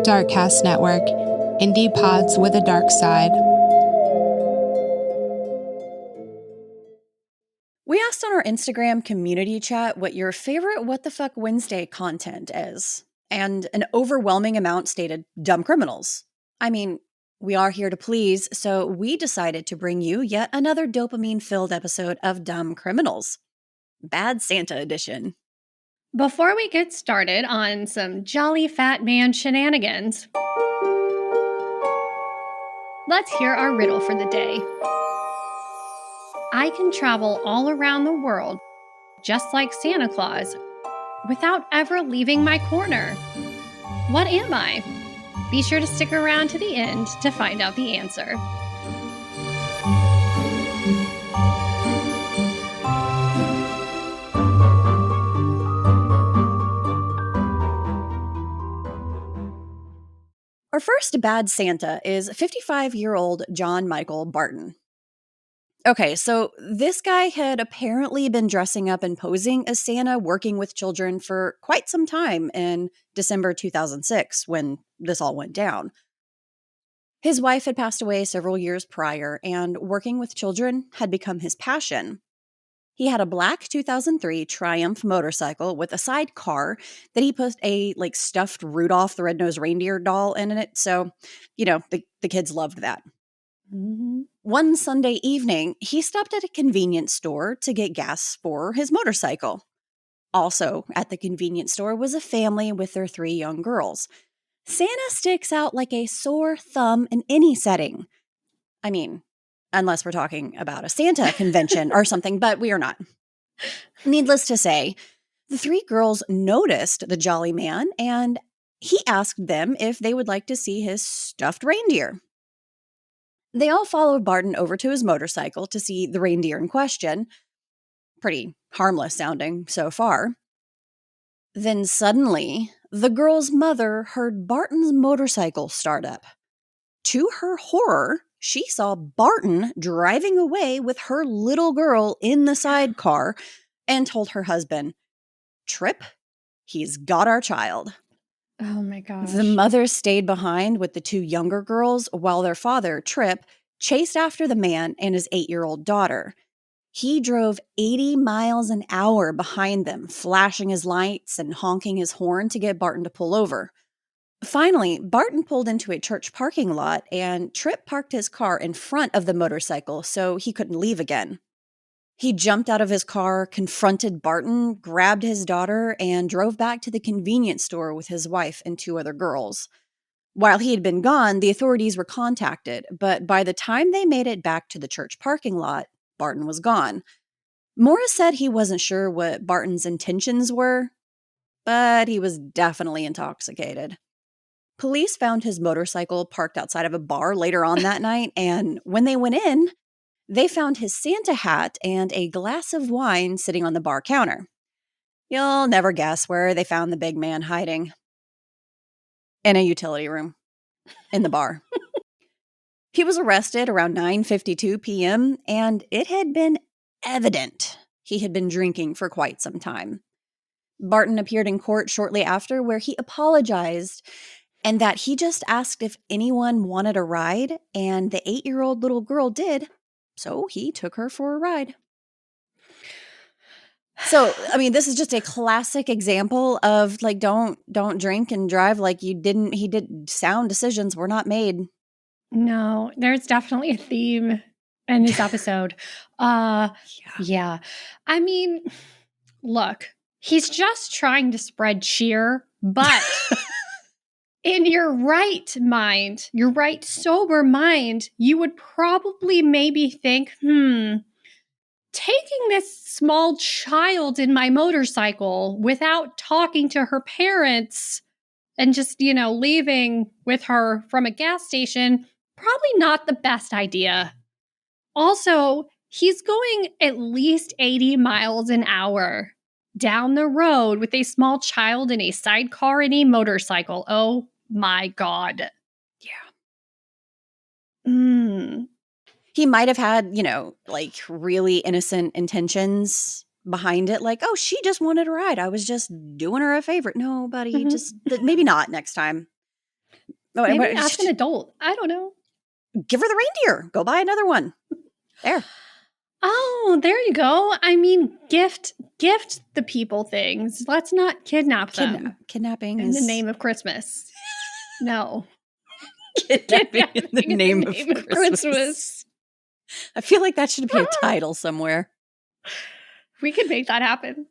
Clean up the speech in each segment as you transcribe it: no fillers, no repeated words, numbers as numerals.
Darkcast Network, indie pods with a dark side. We asked on our Instagram community chat what your favorite What the Fuck Wednesday content is, and an overwhelming amount stated dumb criminals. I mean, we are here to please, so we decided to bring you yet another dopamine-filled episode of Dumb Criminals. Bad Santa edition. Before we get started on some jolly fat man shenanigans, let's hear our riddle for the day. I can travel all around the world, just like Santa Claus, without ever leaving my corner. What am I? Be sure to stick around to the end to find out the answer. Our first bad Santa is 55-year-old John Michael Barton. Okay, so this guy had apparently been dressing up and posing as Santa working with children for quite some time in December 2006 when this all went down. His wife had passed away several years prior, and working with children had become his passion. He had a black 2003 Triumph motorcycle with a sidecar that he put a stuffed Rudolph the Red-Nosed Reindeer doll in it. So, the kids loved that. Mm-hmm. One Sunday evening, he stopped at a convenience store to get gas for his motorcycle. Also at the convenience store was a family with their 3 young girls. Santa sticks out like a sore thumb in any setting. I mean, unless we're talking about a Santa convention or something, but we are not. Needless to say, the 3 girls noticed the jolly man, and he asked them if they would like to see his stuffed reindeer. They all followed Barton over to his motorcycle to see the reindeer in question. Pretty harmless sounding so far. Then suddenly, the girl's mother heard Barton's motorcycle start up. To her horror, she saw Barton driving away with her little girl in the sidecar and told her husband, "Trip, he's got our child." Oh my gosh. The mother stayed behind with the 2 younger girls while their father, Trip, chased after the man and his 8-year-old daughter. He drove 80 miles an hour behind them, flashing his lights and honking his horn to get Barton to pull over. Finally, Barton pulled into a church parking lot, and Tripp parked his car in front of the motorcycle so he couldn't leave again. He jumped out of his car, confronted Barton, grabbed his daughter, and drove back to the convenience store with his wife and 2 other girls. While he had been gone, the authorities were contacted, but by the time they made it back to the church parking lot, Barton was gone. Morris said he wasn't sure what Barton's intentions were, but he was definitely intoxicated. Police found his motorcycle parked outside of a bar later on that night, and when they went in, they found his Santa hat and a glass of wine sitting on the bar counter. You'll never guess where they found the big man hiding. In a utility room. In the bar. He was arrested around 9:52 p.m., and it had been evident he had been drinking for quite some time. Barton appeared in court shortly after, where he apologized and that he just asked if anyone wanted a ride, and the 8-year-old little girl did, so he took her for a ride. So, I mean, this is just a classic example of don't drink and drive like you didn't. He did. Sound decisions were not made. No, there's definitely a theme in this episode. Yeah. I mean, look, he's just trying to spread cheer, but in your right mind, your right sober mind, you would probably maybe think, taking this small child in my motorcycle without talking to her parents and just, leaving with her from a gas station, probably not the best idea. Also, he's going at least 80 miles an hour down the road with a small child in a sidecar and a motorcycle. Oh my God. Yeah. He might have had, really innocent intentions behind it. Like, oh, she just wanted a ride. I was just doing her a favor. No, buddy, just maybe not next time. Maybe ask an adult. I don't know. Give her the reindeer. Go buy another one. There. Oh, there you go. I mean, gift the people things. Let's not kidnap them. Kidnapping in is... the name of Christmas. No. Kidnapping in the name of Christmas. I feel like that should be a title somewhere. We could make that happen.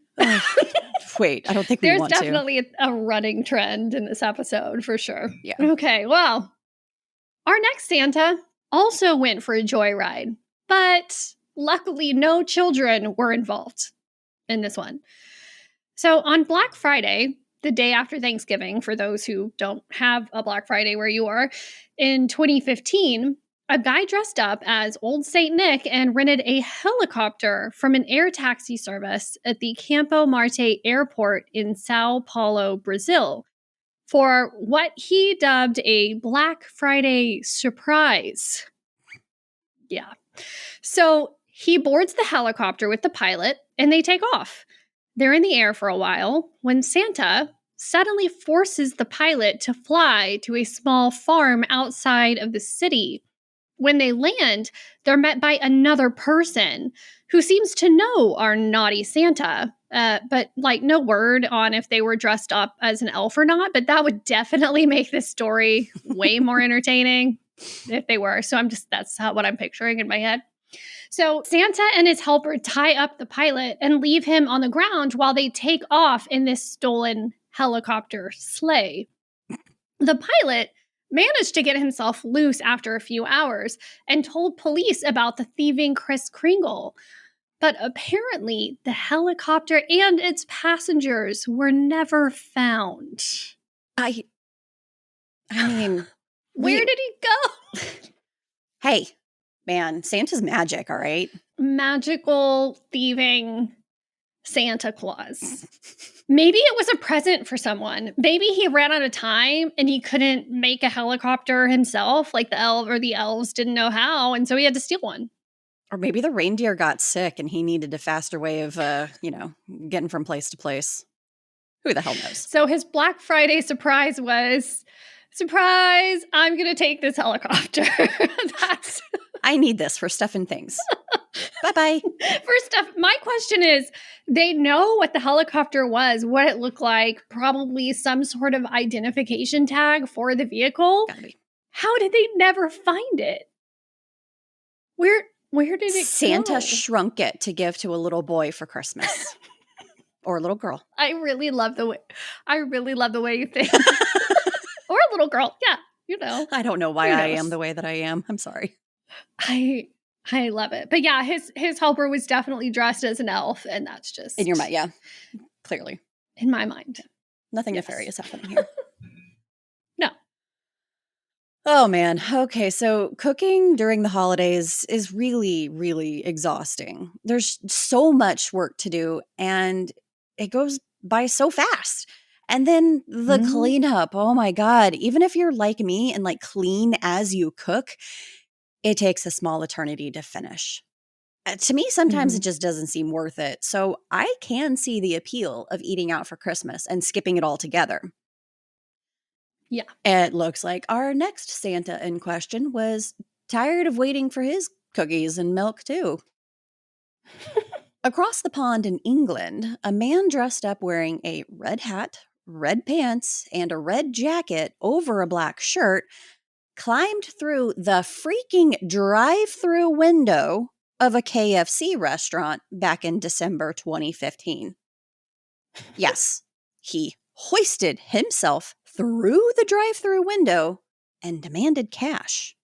Wait, I don't think we want to. There's definitely a running trend in this episode for sure. Yeah. Okay, well, our next Santa also went for a joyride, but luckily no children were involved in this one. So on Black Friday, the day after Thanksgiving, for those who don't have a Black Friday where you are, in 2015, a guy dressed up as Old St. Nick and rented a helicopter from an air taxi service at the Campo Marte airport in Sao Paulo, Brazil, for what he dubbed a Black Friday surprise. Yeah. So he boards the helicopter with the pilot and they take off. They're in the air for a while when Santa suddenly forces the pilot to fly to a small farm outside of the city. When they land, they're met by another person who seems to know our naughty Santa, but like no word on if they were dressed up as an elf or not. But that would definitely make this story way more entertaining if they were. So that's what I'm picturing in my head. So Santa and his helper tie up the pilot and leave him on the ground while they take off in this stolen helicopter sleigh. The pilot managed to get himself loose after a few hours and told police about the thieving Kris Kringle. But apparently, the helicopter and its passengers were never found. I mean... Where did he go? Hey, man, Santa's magic, all right? Magical thieving Santa Claus. Maybe it was a present for someone. Maybe he ran out of time and he couldn't make a helicopter himself, like the elves didn't know how, and so he had to steal one. Or maybe the reindeer got sick and he needed a faster way of, getting from place to place. Who the hell knows? So his Black Friday surprise was, surprise, I'm going to take this helicopter. I need this for stuff and things. Bye-bye. For stuff. My question is, they know what the helicopter was, what it looked like, probably some sort of identification tag for the vehicle. Gotta be. How did they never find it? Where did it Santa go? shrunk it to give to a little boy for Christmas. Or a little girl. I really love the way you think. Or a little girl. Yeah, you know. I don't know why I am the way that I am. I'm sorry. I love it. But yeah, his helper was definitely dressed as an elf, and that's just... In your mind, yeah. Clearly. In my mind. Nothing nefarious happening here. No. Oh, man. Okay, so cooking during the holidays is really, really exhausting. There's so much work to do, and it goes by so fast. And then the cleanup, oh my God. Even if you're like me and like clean as you cook, it takes a small eternity to finish. To me, sometimes it just doesn't seem worth it. So I can see the appeal of eating out for Christmas and skipping it all together. Yeah. It looks like our next Santa in question was tired of waiting for his cookies and milk too. Across the pond in England, a man dressed up wearing a red hat, red pants, and a red jacket over a black shirt climbed through the freaking drive-through window of a KFC restaurant back in December 2015. Yes, he hoisted himself through the drive-through window and demanded cash.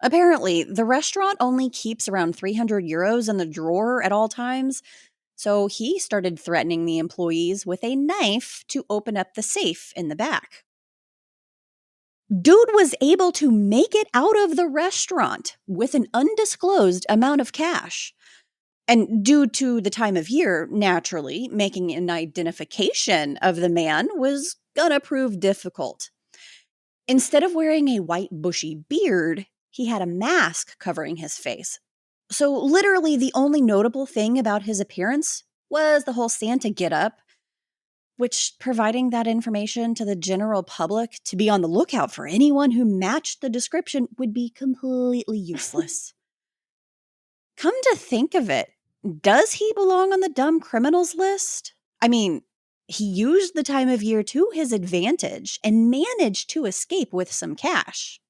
Apparently, the restaurant only keeps around 300 euros in the drawer at all times, so he started threatening the employees with a knife to open up the safe in the back. Dude was able to make it out of the restaurant with an undisclosed amount of cash. And due to the time of year, naturally, making an identification of the man was gonna prove difficult. Instead of wearing a white bushy beard, he had a mask covering his face. So literally the only notable thing about his appearance was the whole Santa getup. which providing that information to the general public to be on the lookout for anyone who matched the description would be completely useless. Come to think of it, does he belong on the dumb criminals list? I mean, he used the time of year to his advantage and managed to escape with some cash.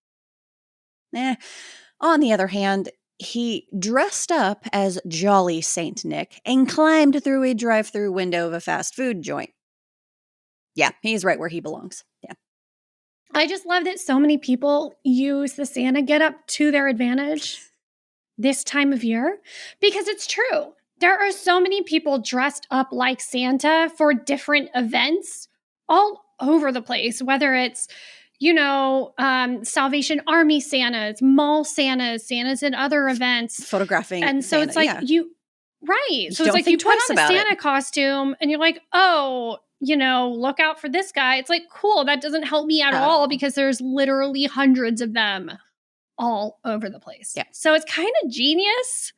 On the other hand, he dressed up as Jolly Saint Nick and climbed through a drive-through window of a fast food joint. Yeah, he's right where he belongs. Yeah. I just love that so many people use the Santa getup to their advantage this time of year, because it's true. There are so many people dressed up like Santa for different events all over the place, whether it's, Salvation Army Santas, mall Santas, Santas at other events. Photographing And so Santa, it's like right. So it's like you put on a Santa costume and you're like, oh, look out for this guy. It's like, cool. That doesn't help me at all because there's literally hundreds of them all over the place. Yeah. So it's kind of genius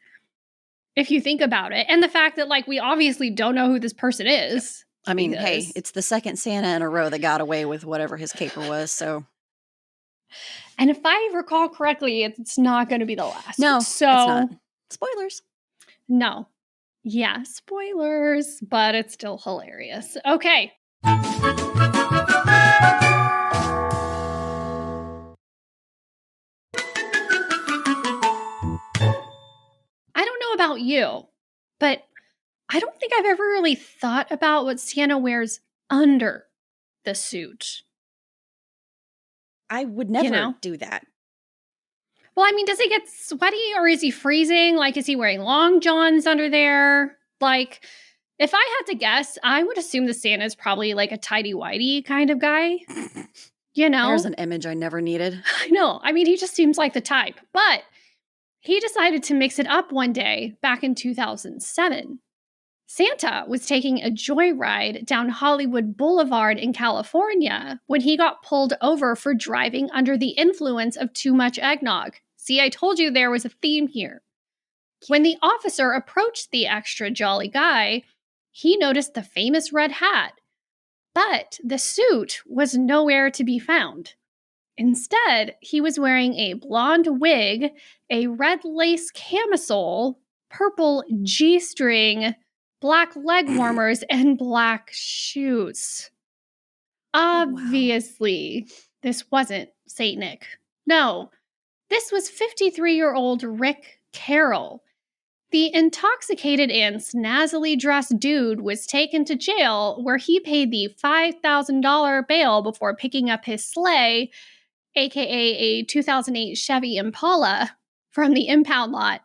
if you think about it. And the fact that we obviously don't know who this person is. I mean, hey, it's the second Santa in a row that got away with whatever his caper was, so. And if I recall correctly, it's not going to be the last. No, so, it's not. Spoilers. No. Yeah, spoilers, but it's still hilarious. Okay. I don't know about you, but I don't think I've ever really thought about what Santa wears under the suit. I would never do that. Well, I mean, does he get sweaty or is he freezing? Is he wearing long johns under there? If I had to guess, I would assume the Santa's probably a tighty-whitey kind of guy. There's an image I never needed. I know. I mean, he just seems like the type. But he decided to mix it up one day back in 2007. Santa was taking a joyride down Hollywood Boulevard in California when he got pulled over for driving under the influence of too much eggnog. See, I told you there was a theme here. When the officer approached the extra jolly guy, he noticed the famous red hat, but the suit was nowhere to be found. Instead, he was wearing a blonde wig, a red lace camisole, purple G-string, black leg warmers, and black shoes. Obviously, this wasn't Saint Nick. No, this was 53-year-old Rick Carroll. The intoxicated and snazzily dressed dude was taken to jail where he paid the $5,000 bail before picking up his sleigh, aka a 2008 Chevy Impala, from the impound lot.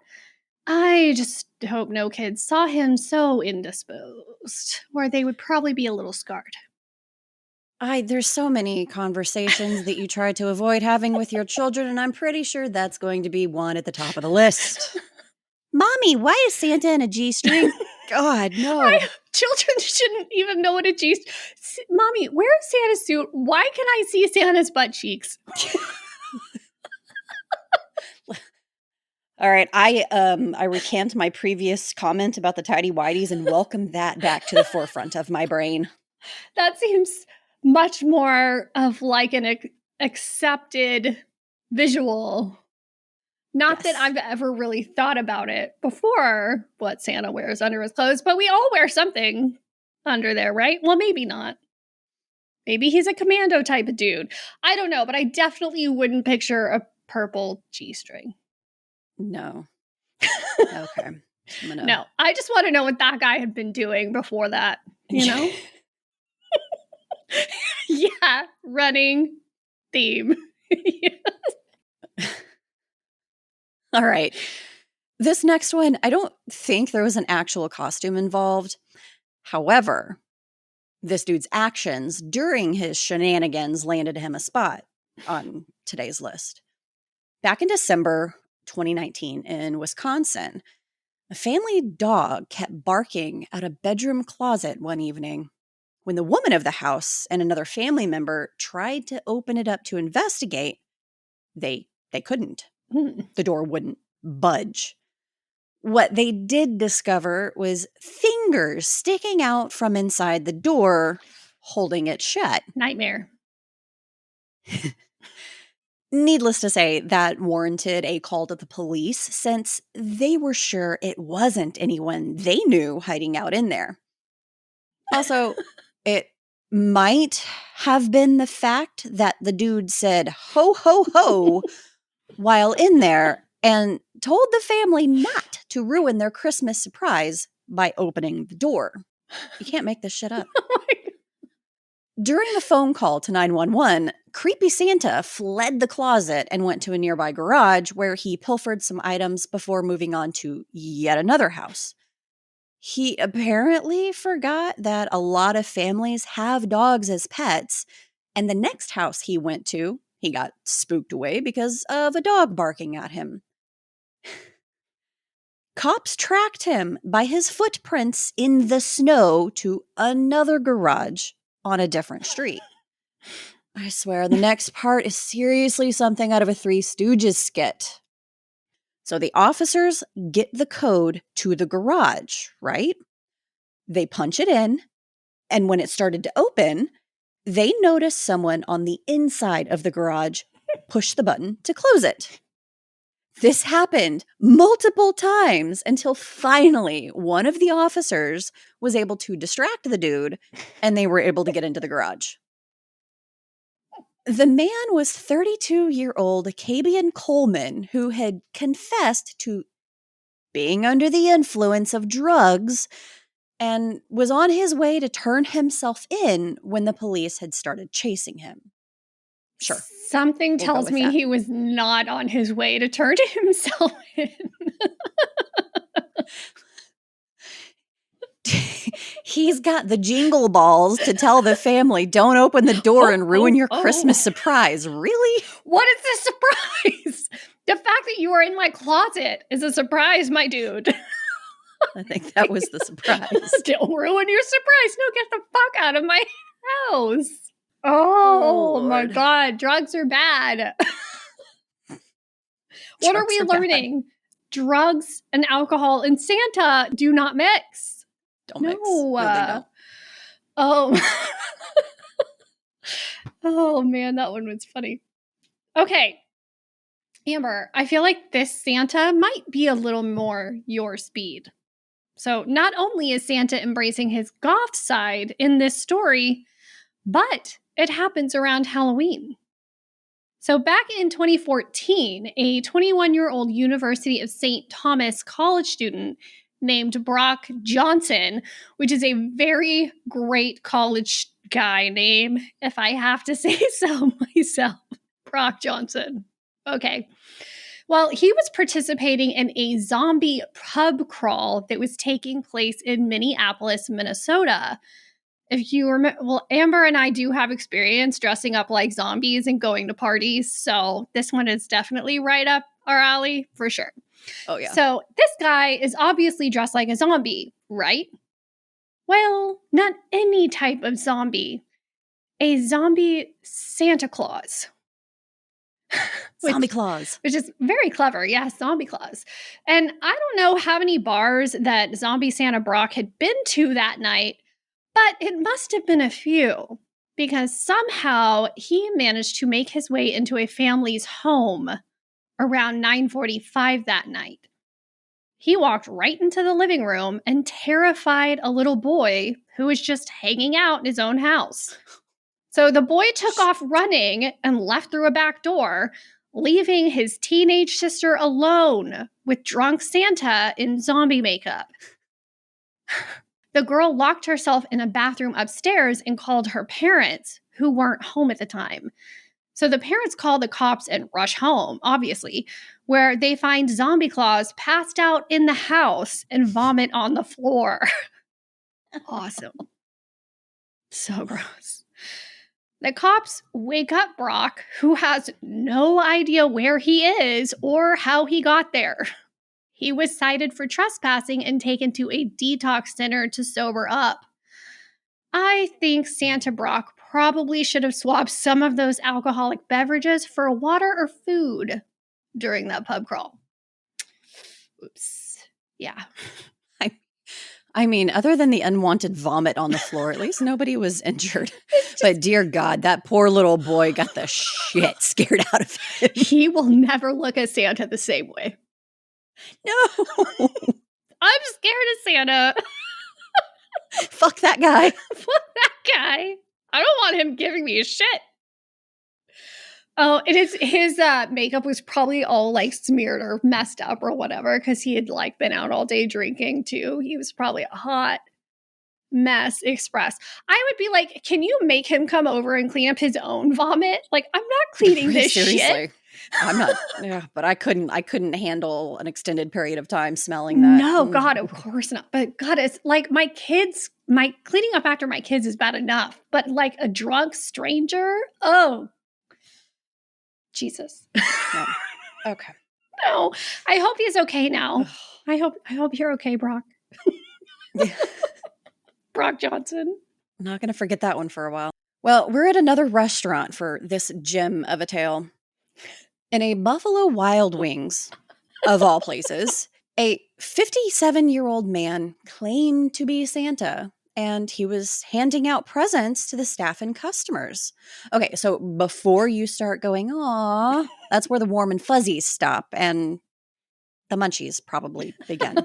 I just hope no kids saw him so indisposed, or they would probably be a little scarred. There's so many conversations that you try to avoid having with your children, and I'm pretty sure that's going to be one at the top of the list. Mommy, why is Santa in a G-string? God, no. Children shouldn't even know what a G-string. Mommy, where's Santa's suit? Why can I see Santa's butt cheeks? All right, I recant my previous comment about the tighty-whities and welcome that back to the forefront of my brain. That seems much more of an accepted visual. Not that I've ever really thought about it before, what Santa wears under his clothes, but we all wear something under there, right? Well, maybe not. Maybe he's a commando type of dude. I don't know, but I definitely wouldn't picture a purple G-string. No. Okay. No, I just want to know what that guy had been doing before that, Yeah, running theme. All right. This next one, I don't think there was an actual costume involved. However, this dude's actions during his shenanigans landed him a spot on today's list. Back in December 2019 in Wisconsin, a family dog kept barking at a bedroom closet one evening. When the woman of the house and another family member tried to open it up to investigate, they couldn't. The door wouldn't budge. What they did discover was fingers sticking out from inside the door, holding it shut. Nightmare. Needless to say, that warranted a call to the police since they were sure it wasn't anyone they knew hiding out in there. Also, it might have been the fact that the dude said, "Ho, ho, ho," while in there and told the family not to ruin their Christmas surprise by opening the door. You can't make this shit up. During the phone call to 911, creepy Santa fled the closet and went to a nearby garage where he pilfered some items before moving on to yet another house. He apparently forgot that a lot of families have dogs as pets, and the next house he went to, he got spooked away because of a dog barking at him. Cops tracked him by his footprints in the snow to another garage on a different street. I swear, the next part is seriously something out of a Three Stooges skit. So the officers get the code to the garage, right? They punch it in, and when it started to open, they noticed someone on the inside of the garage push the button to close it. This happened multiple times until finally one of the officers was able to distract the dude, and they were able to get into the garage. The man was 32-year-old Cabian Coleman, who had confessed to being under the influence of drugs and was on his way to turn himself in when the police had started chasing him. Sure. Something tells me he was not on his way to turn himself in. He's got the jingle balls to tell the family, don't open the door and ruin your Christmas surprise. Really? What is the surprise? The fact that you are in my closet is a surprise, my dude. I think that was the surprise. Don't ruin your surprise. No, get the fuck out of my house. Oh my God. Drugs are bad. What are we learning? Bad. Drugs and alcohol and Santa do not mix. Don't mix. No, they don't. Oh. Oh man, that one was funny. Okay. Amber, I feel like this Santa might be a little more your speed. So not only is Santa embracing his goth side in this story, but it happens around Halloween. So back in 2014, a 21-year-old University of St. Thomas college student named Brock Johnson, which is a very great college guy name, if I have to say so myself. Brock Johnson. Okay. Well, he was participating in a zombie pub crawl that was taking place in Minneapolis, Minnesota. If you remember, well, Amber and I do have experience dressing up like zombies and going to parties, so this one is definitely right up our alley for sure. Oh, yeah. So this guy is obviously dressed like a zombie, right? Well, not any type of zombie. A zombie Santa Claus. Zombie Claus. Which is very clever. Yes, Zombie Claus. And I don't know how many bars that Zombie Santa Brock had been to that night, but it must have been a few, because somehow he managed to make his way into a family's home around 9:45 that night. He walked right into the living room and terrified a little boy who was just hanging out in his own house. So the boy took off running and left through a back door, leaving his teenage sister alone with drunk Santa in zombie makeup. The girl locked herself in a bathroom upstairs and called her parents, who weren't home at the time. So the parents call the cops and rush home, obviously, where they find Zombie Claus passed out in the house and vomit on the floor. Awesome. So gross. The cops wake up Brock, who has no idea where he is or how he got there. He was cited for trespassing and taken to a detox center to sober up. I think Santa Brock probably should have swapped some of those alcoholic beverages for water or food during that pub crawl. Oops. Yeah. I mean, other than the unwanted vomit on the floor, at least nobody was injured. But dear God, that poor little boy got the shit scared out of him. He will never look at Santa the same way. No. I'm scared of Santa. Fuck that guy. Fuck that guy. I don't want him giving me a shit. Oh, and his makeup was probably all like smeared or messed up or whatever because he had like been out all day drinking too. He was probably a hot mess express. I would be like, can you make him come over and clean up his own vomit? Like, I'm not cleaning this shit. I'm not. Yeah, but I couldn't handle an extended period of time smelling that. No, God, of course not. But God, it's like my cleaning up after my kids is bad enough. But like a drunk stranger, oh. Jesus. No. Okay. No. I hope he's okay now. I hope you're okay, Brock. Brock Johnson. I'm not going to forget that one for a while. Well, we're at another restaurant for this gem of a tale. In a Buffalo Wild Wings, of all places, a 57-year-old man claimed to be Santa. And he was handing out presents to the staff and customers. Okay, so before you start going, aw, that's where the warm and fuzzies stop and the munchies probably begin.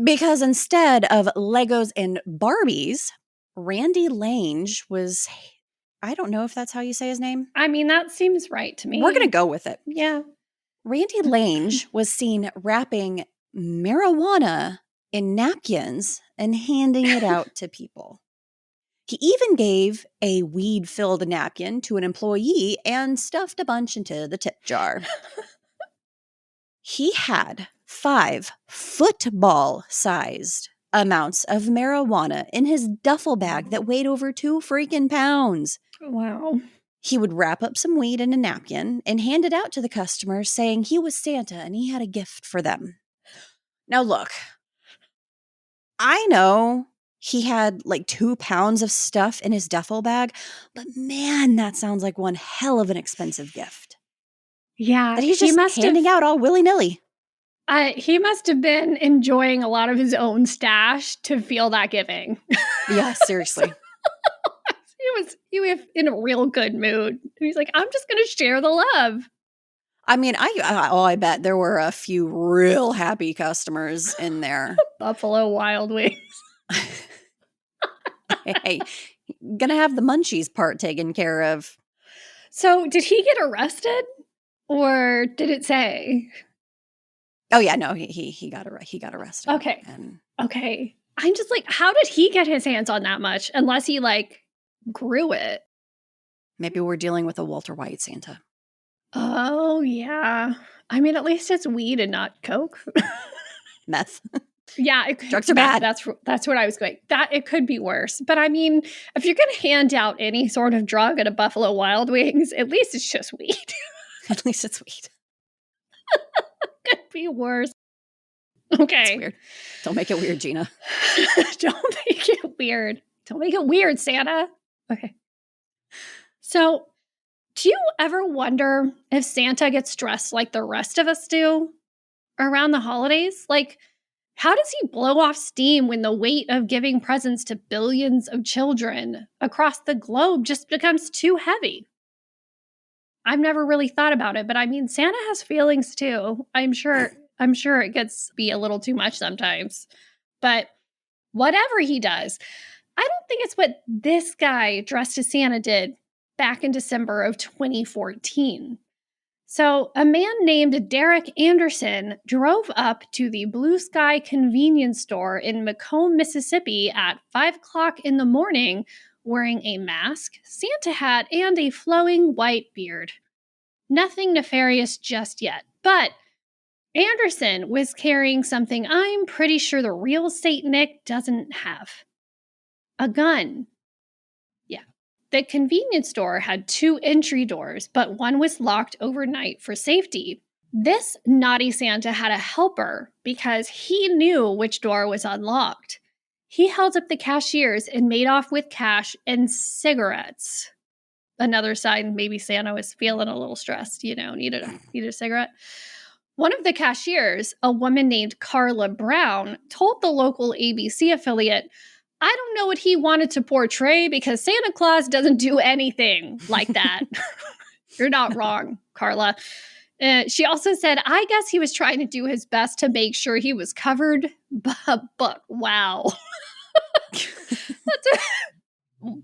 Because instead of Legos and Barbies, Randy Lange was, I don't know if that's how you say his name. I mean, that seems right to me. We're going to go with it. Yeah. Randy Lange was seen wrapping marijuana in napkins and handing it out to people. He even gave a weed-filled napkin to an employee and stuffed a bunch into the tip jar. He had 5 football-sized amounts of marijuana in his duffel bag that weighed over 2 freaking pounds. Wow. He would wrap up some weed in a napkin and hand it out to the customers, saying he was Santa and he had a gift for them. Now look, I know he had like 2 pounds of stuff in his duffel bag, but man, that sounds like one hell of an expensive gift. Yeah. That he's just handing out all willy-nilly. He must have been enjoying a lot of his own stash to feel that giving. Yeah, seriously. He was in a real good mood. He's like, I'm just going to share the love. I mean, I bet there were a few real happy customers in there. Buffalo Wild Wings. Hey, gonna have the munchies part taken care of. So did he get arrested or did it say? Oh yeah, no, he got arrested. Okay. Okay. I'm just like, how did he get his hands on that much unless he like grew it? Maybe we're dealing with a Walter White Santa. Oh yeah. I mean, at least it's weed and not coke. Meth. Yeah, Drugs are bad. That's what I was going. That it could be worse. But I mean, if you're going to hand out any sort of drug at a Buffalo Wild Wings, at least it's just weed. At least it's weed. Could be worse. Okay. It's weird. Don't make it weird, Gina. Don't make it weird. Don't make it weird, Santa. Okay. So, do you ever wonder if Santa gets dressed like the rest of us do around the holidays? Like, how does he blow off steam when the weight of giving presents to billions of children across the globe just becomes too heavy? I've never really thought about it, but I mean, Santa has feelings too. I'm sure it gets be a little too much sometimes. But whatever he does, I don't think it's what this guy dressed as Santa did back in December of 2014. So a man named Derek Anderson drove up to the Blue Sky convenience store in Macomb, Mississippi at 5 o'clock in the morning wearing a mask, Santa hat, and a flowing white beard. Nothing nefarious just yet, but Anderson was carrying something I'm pretty sure the real Saint Nick doesn't have. A gun. Yeah. The convenience store had 2 entry doors, but one was locked overnight for safety. This naughty Santa had a helper because he knew which door was unlocked. He held up the cashiers and made off with cash and cigarettes. Another sign maybe Santa was feeling a little stressed, needed a cigarette. One of the cashiers, a woman named Carla Brown, told the local ABC affiliate, I don't know what he wanted to portray because Santa Claus doesn't do anything like that. You're not wrong, Carla. She also said, I guess he was trying to do his best to make sure he was covered, but wow.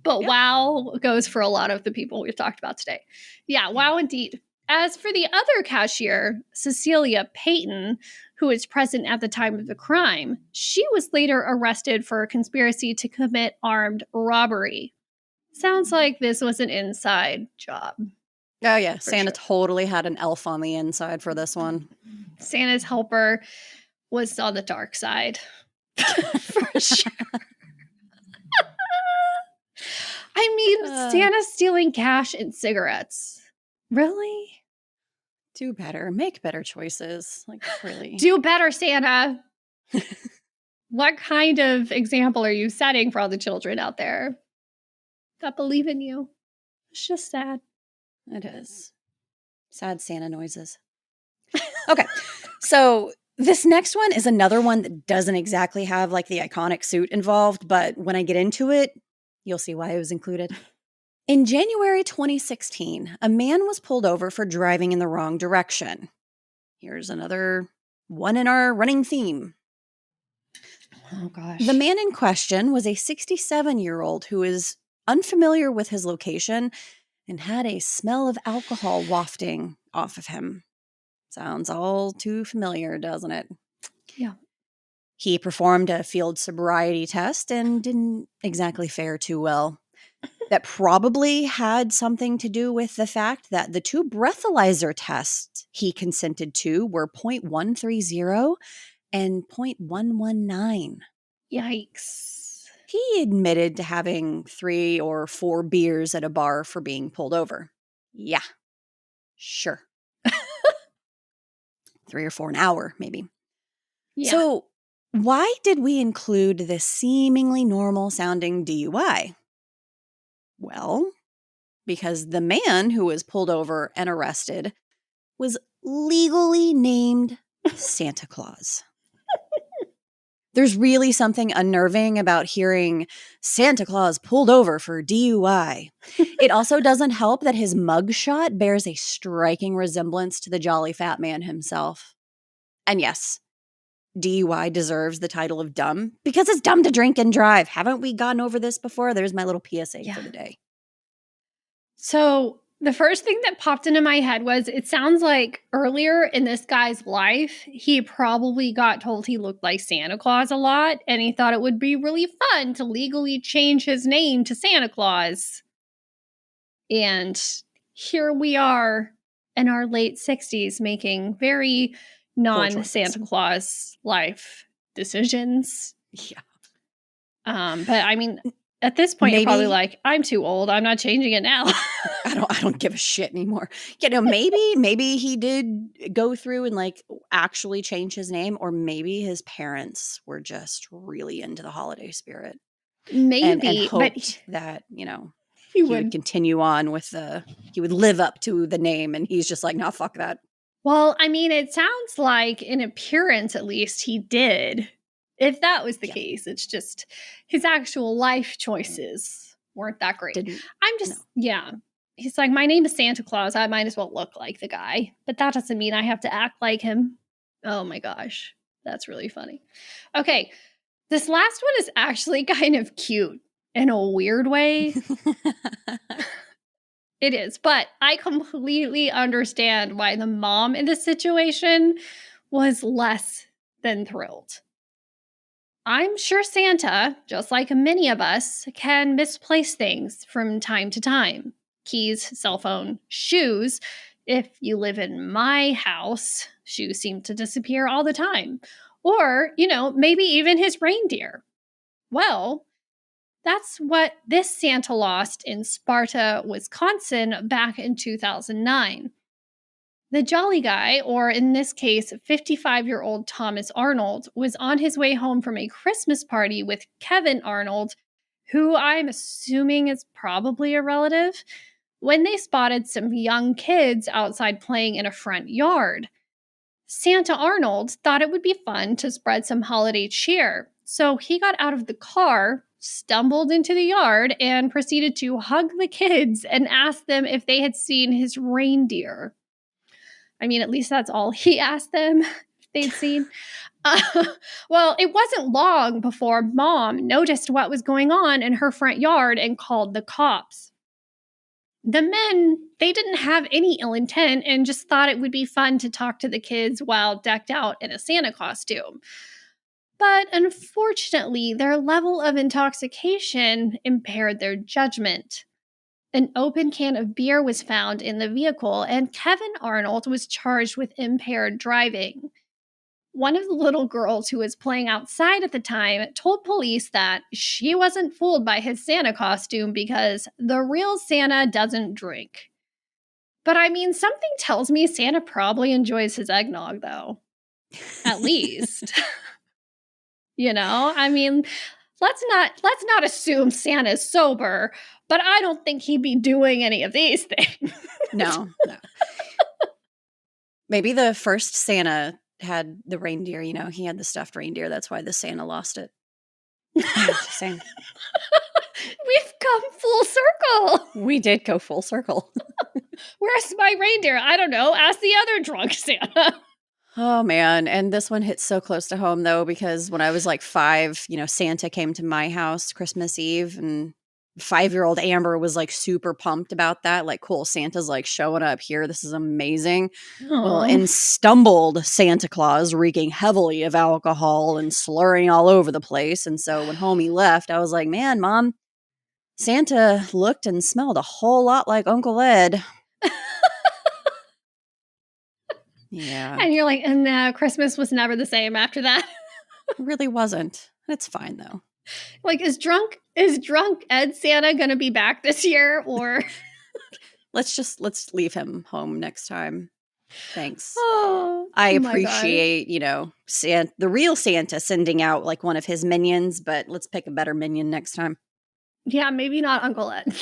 But wow goes for a lot of the people we've talked about today. Yeah, wow indeed. As for the other cashier, Cecilia Payton, who was present at the time of the crime, she was later arrested for a conspiracy to commit armed robbery. Sounds like this was an inside job. Oh, yeah. Santa totally had an elf on the inside for this one. Santa's helper was on the dark side. For sure. I mean, Santa's stealing cash and cigarettes. Really? Do better. Make better choices. Like, really. Do better, Santa. What kind of example are you setting for all the children out there that believe in you? It's just sad. It is. Sad Santa noises. Okay. So this next one is another one that doesn't exactly have like the iconic suit involved, but when I get into it, you'll see why it was included. In January 2016, a man was pulled over for driving in the wrong direction. Here's another one in our running theme. Oh, gosh. The man in question was a 67-year-old who is unfamiliar with his location and had a smell of alcohol wafting off of him. Sounds all too familiar, doesn't it? Yeah. He performed a field sobriety test and didn't exactly fare too well. That probably had something to do with the fact that the two breathalyzer tests he consented to were 0.130 and 0.119. Yikes. He admitted to having 3 or 4 beers at a bar for being pulled over. Yeah, sure. 3 or 4 an hour, maybe. Yeah. So why did we include this seemingly normal sounding DUI? Well, because the man who was pulled over and arrested was legally named Santa Claus. There's really something unnerving about hearing Santa Claus pulled over for DUI. It also doesn't help that his mugshot bears a striking resemblance to the jolly fat man himself. And yes, DUI deserves the title of dumb because it's dumb to drink and drive. Haven't we gone over this before? There's my little PSA for the day. So the first thing that popped into my head was it sounds like earlier in this guy's life, he probably got told he looked like Santa Claus a lot, and he thought it would be really fun to legally change his name to Santa Claus. And here we are in our late 60s making very non-Santa Claus life decisions. Yeah. But I mean, at this point, you're probably like, I'm too old. I'm not changing it now. I don't give a shit anymore. You know, maybe he did go through and like actually change his name, or maybe his parents were just really into the holiday spirit. Maybe, and hoped that, you know, he would continue on with he would live up to the name, and he's just like, no, fuck that. Well, I mean, it sounds like in appearance, at least, he did. If that was the case, it's just his actual life choices weren't that great. He's like, my name is Santa Claus. I might as well look like the guy. But that doesn't mean I have to act like him. Oh my gosh. That's really funny. Okay. This last one is actually kind of cute in a weird way. It is. But I completely understand why the mom in this situation was less than thrilled. I'm sure Santa, just like many of us, can misplace things from time to time. Keys, cell phone, shoes. If you live in my house, shoes seem to disappear all the time. Or, you know, maybe even his reindeer. Well, that's what this Santa lost in Sparta, Wisconsin back in 2009. The jolly guy, or in this case, 55-year-old Thomas Arnold, was on his way home from a Christmas party with Kevin Arnold, who I'm assuming is probably a relative, when they spotted some young kids outside playing in a front yard. Santa Arnold thought it would be fun to spread some holiday cheer, so he got out of the car, stumbled into the yard, and proceeded to hug the kids and ask them if they had seen his reindeer. I mean, at least that's all he asked them if they'd seen. Well, it wasn't long before Mom noticed what was going on in her front yard and called the cops. The men, they didn't have any ill intent and just thought it would be fun to talk to the kids while decked out in a Santa costume. But unfortunately, their level of intoxication impaired their judgment. An open can of beer was found in the vehicle, and Kevin Arnold was charged with impaired driving. One of the little girls who was playing outside at the time told police that she wasn't fooled by his Santa costume because the real Santa doesn't drink. But I mean, something tells me Santa probably enjoys his eggnog, though. At least. You know, I mean, let's not assume Santa's sober, but I don't think he'd be doing any of these things. No. Maybe the first Santa had the reindeer, you know, he had the stuffed reindeer. That's why the Santa lost it. Just saying. We've come full circle. We did go full circle. Where's my reindeer? I don't know. Ask the other drunk Santa. Oh, man. And this one hits so close to home, though, because when I was like 5, you know, Santa came to my house Christmas Eve, and 5-year-old Amber was like super pumped about that. Like, cool, Santa's like showing up here. This is amazing. Well, and stumbled Santa Claus, reeking heavily of alcohol and slurring all over the place. And so when homie left, I was like, man, Mom, Santa looked and smelled a whole lot like Uncle Ed. Yeah. And you're like, and Christmas was never the same after that. It really wasn't. It's fine, though. Like, is drunk Ed Santa going to be back this year, or let's leave him home next time. Thanks. Oh, I appreciate, you know, the real Santa sending out like one of his minions, but let's pick a better minion next time. Yeah, maybe not Uncle Ed.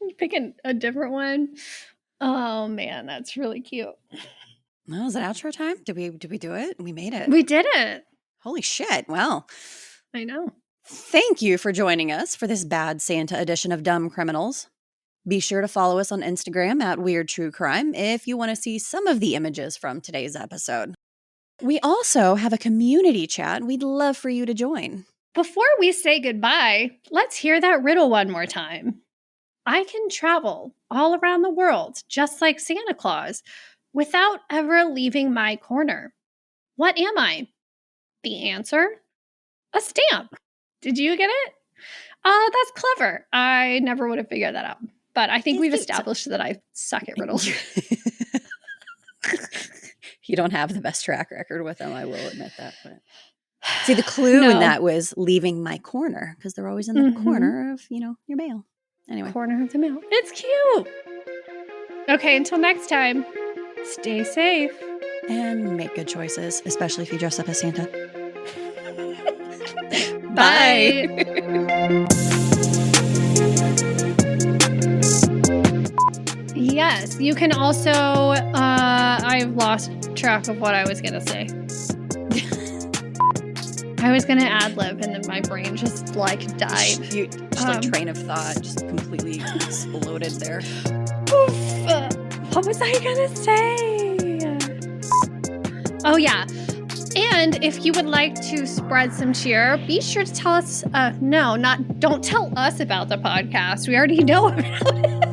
You picking a different one. Oh man, that's really cute. Well, is it outro time? Did we do it? We made it. We did it. Holy shit. Well, I know. Thank you for joining us for this Bad Santa edition of Dumb Criminals. Be sure to follow us on Instagram at Weird True Crime if you want to see some of the images from today's episode. We also have a community chat we'd love for you to join. Before we say goodbye, let's hear that riddle one more time. I can travel all around the world, just like Santa Claus, without ever leaving my corner. What am I? The answer? A stamp. Did you get it? That's clever. I never would have figured that out. But I think we've established that I suck at riddles. You don't have the best track record with them, I will admit that. But see, the clue in that was leaving my corner, because they're always in the corner of, you know, your mail. Anyway. Corner of the mail. It's cute. Okay, until next time, stay safe. And make good choices, especially if you dress up as Santa. Bye. Yes, you can also, I've lost track of what I was going to say. I was going to ad-lib and then my brain just like died. Like train of thought just completely exploded there. Oof. What was I going to say? Oh, yeah. And if you would like to spread some cheer, be sure to tell us, don't tell us about the podcast. We already know about it.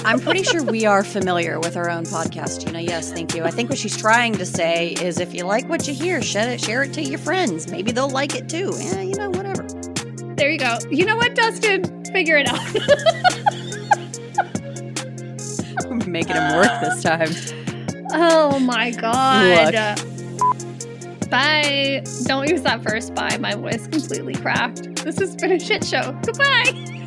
I'm pretty sure we are familiar with our own podcast, Gina. Yes, thank you. I think what she's trying to say is if you like what you hear, share it to your friends. Maybe they'll like it too. Yeah, you know, whatever. There you go. You know what, Dustin? Figure it out. I'm making him work this time. Oh my God. Look. Bye. Don't use that first bye. My voice completely cracked. This has been a shit show. Goodbye.